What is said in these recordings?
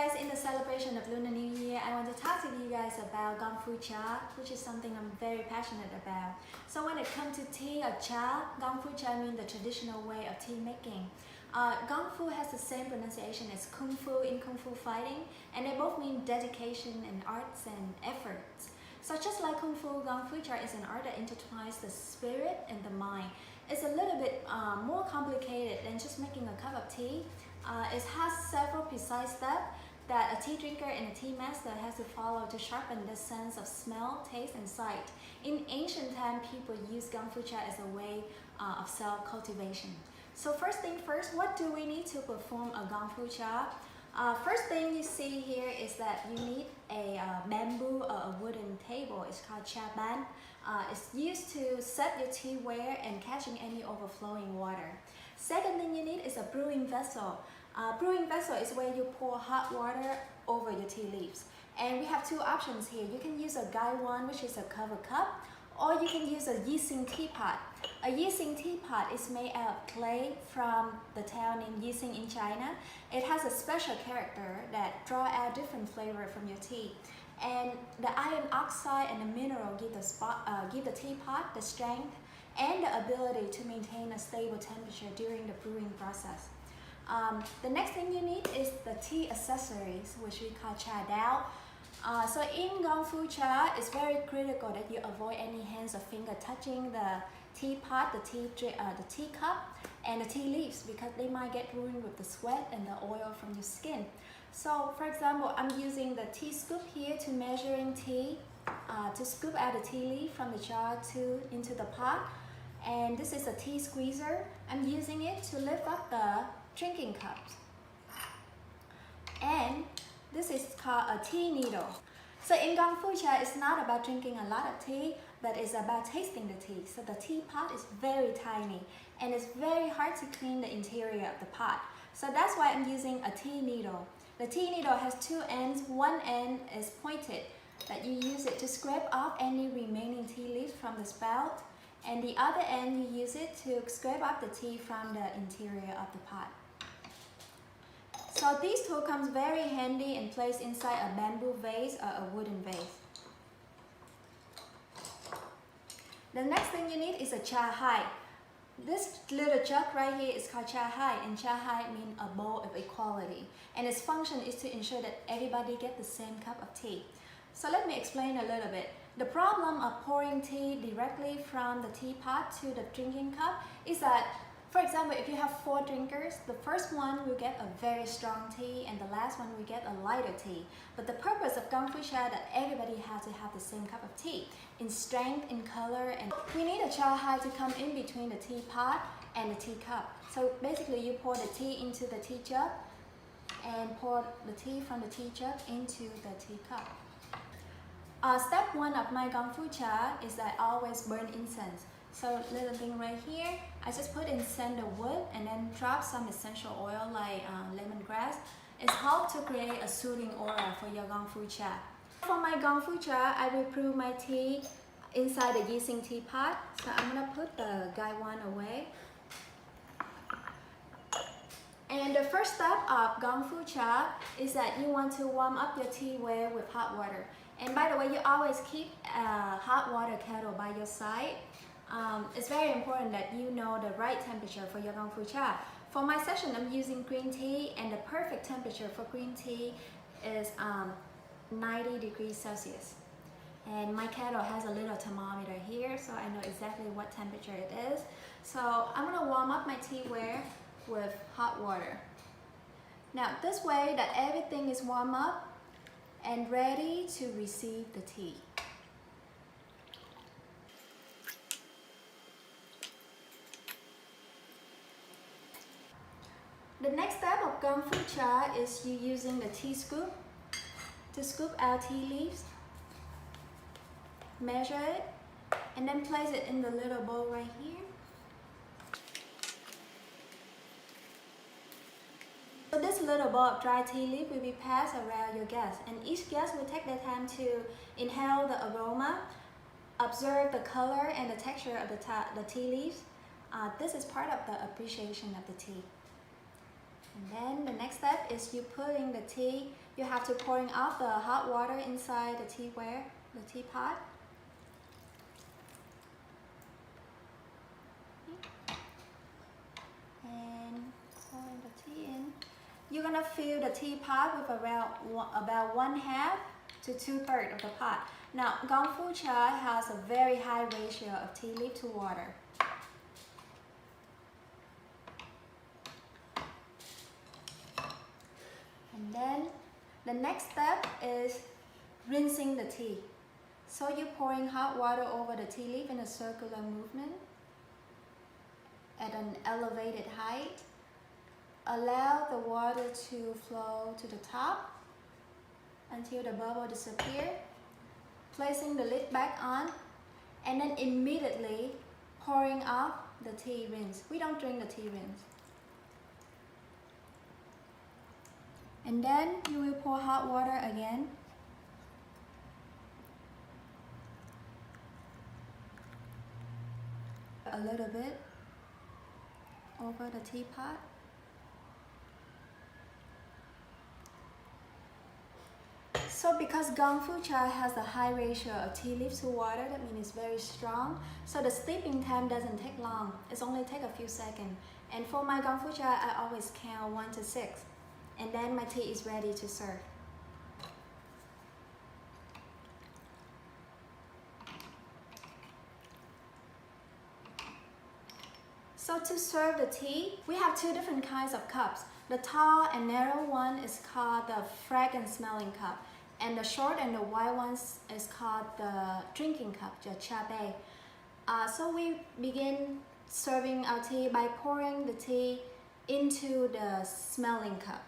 guys, in the celebration of Lunar New Year, I want to talk to you guys about Gongfu Cha, which is something I'm very passionate about. So when it comes to tea or cha, Gongfu Cha means the traditional way of tea making. Gongfu has the same pronunciation as Kung Fu in Kung Fu fighting, and they both mean dedication and arts and efforts. So just like Kung Fu, Gongfu Cha is an art that intertwines the spirit and the mind. It's a little bit more complicated than just making a cup of tea. It has several precise steps that a tea drinker and a tea master has to follow to sharpen the sense of smell, taste, and sight. In ancient times, people used Gongfu Cha as a way of self-cultivation. So first thing first, what do we need to perform a Gongfu Cha? First thing you see here is that you need a bamboo or a wooden table. It's called cha ban. It's used to set your teaware and catching any overflowing water. Second thing you need is a brewing vessel. Brewing vessel is where you pour hot water over your tea leaves. And we have two options here. You can use a gaiwan, which is a cover cup, or you can use a Yixing teapot. A Yixing teapot is made out of clay from the town named Yixing in China. It has a special character that draw out different flavor from your tea. And the iron oxide and the mineral give the teapot the strength and the ability to maintain a stable temperature during the brewing process. The next thing you need is the tea accessories, which we call cha dao. So in Gongfu Cha, it's very critical that you avoid any hands or finger touching the teapot, the teacup, and the tea leaves, because they might get ruined with the sweat and the oil from your skin. So for example, I'm using the tea scoop here to measuring tea, to scoop out the tea leaf from the jar into the pot. And this is a tea squeezer. I'm using it to lift up the drinking cups. And this is called a tea needle. So in Gongfu Cha, it's not about drinking a lot of tea, but it's about tasting the tea. So the teapot is very tiny, and it's very hard to clean the interior of the pot. So that's why I'm using a tea needle. The tea needle has two ends. One end is pointed, that you use it to scrape off any remaining tea leaves from the spout, and the other end you use it to scrape off the tea from the interior of the pot. So these two comes very handy and placed inside a bamboo vase or a wooden vase. The next thing you need is a cha hai. This little jug right here is called cha hai, and cha hai means a bowl of equality. And its function is to ensure that everybody gets the same cup of tea. So let me explain a little bit. The problem of pouring tea directly from the teapot to the drinking cup is that, for example, if you have 4 drinkers, the first one will get a very strong tea and the last one will get a lighter tea. But the purpose of Gongfu Cha is that everybody has to have the same cup of tea in strength, in color, and we need a cha hai to come in between the teapot and the teacup. So basically you pour the tea into the tea jug and pour the tea from the tea jug into the teacup. Step 1 of my Gongfu Cha is that I always burn incense. So little thing right here, I just put in sandalwood and then drop some essential oil like lemongrass. It helps to create a soothing aura for your Gongfu Cha. For my Gongfu Cha, I will brew my tea inside the Yixing teapot. So I'm gonna put the gaiwan away. And the first step of Gongfu Cha is that you want to warm up your teaware with hot water. And by the way, you always keep a hot water kettle by your side. It's very important that you know the right temperature for your Gongfu Cha. For my session, I'm using green tea, and the perfect temperature for green tea is 90 degrees Celsius. And my kettle has a little thermometer here, so I know exactly what temperature it is. So I'm gonna warm up my teaware with hot water. Now this way that everything is warm up and ready to receive the tea. The next step of Gongfu Cha is you using the tea scoop to scoop out tea leaves, measure it, and then place it in the little bowl right here. So this little bowl of dry tea leaf will be passed around your guests, and each guest will take their time to inhale the aroma, observe the color and the texture of the tea leaves. This is part of the appreciation of the tea. And then the next step is you putting the tea. You have to pouring out the hot water inside the teapot. And pouring the tea in. You're gonna fill the teapot with about 1/2 to 2/3 of the pot. Now, Gongfu Cha has a very high ratio of tea leaf to water. And then the next step is rinsing the tea. So you're pouring hot water over the tea leaf in a circular movement at an elevated height. Allow the water to flow to the top until the bubble disappears. Placing the lid back on, and then immediately pouring out the tea rinse. We don't drink the tea rinse. And then you will pour hot water again. A little bit over the teapot. So because Gongfu Cha has a high ratio of tea leaves to water, that means it's very strong. So the steeping time doesn't take long. It's only take a few seconds. And for my Gongfu Cha, I always count 1 to 6. And then my tea is ready to serve. So to serve the tea, we have 2 different kinds of cups. The tall and narrow one is called the fragrant smelling cup. And the short and the wide ones is called the drinking cup, the cha bei. So we begin serving our tea by pouring the tea into the smelling cup.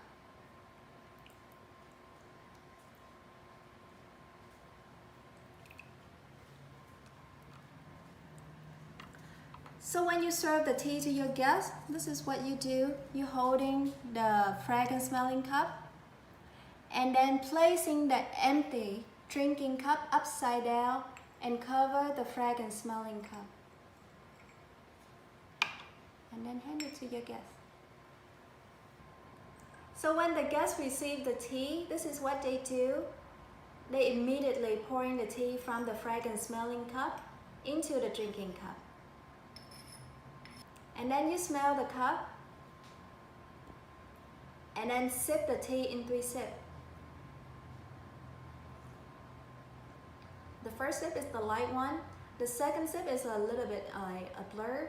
So when you serve the tea to your guests, this is what you do. You're holding the fragrant smelling cup and then placing the empty drinking cup upside down and cover the fragrant smelling cup. And then hand it to your guests. So when the guests receive the tea, this is what they do. They immediately pouring the tea from the fragrant smelling cup into the drinking cup. And then you smell the cup and then sip the tea in 3 sips. The first sip is the light one. The second sip is a little bit like a blur.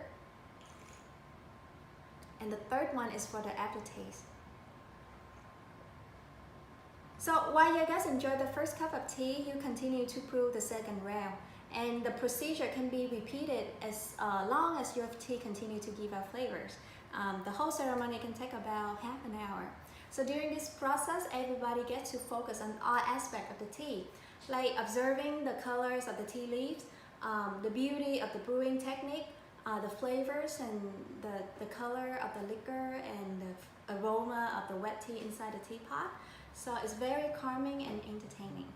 And the third one is for the aftertaste. So while you guys enjoy the first cup of tea, you continue to brew the second round. And the procedure can be repeated as long as your tea continue to give out flavors. The whole ceremony can take about half an hour. So during this process, everybody gets to focus on all aspects of the tea, like observing the colors of the tea leaves, the beauty of the brewing technique, the flavors and the color of the liquor and the aroma of the wet tea inside the teapot. So it's very calming and entertaining.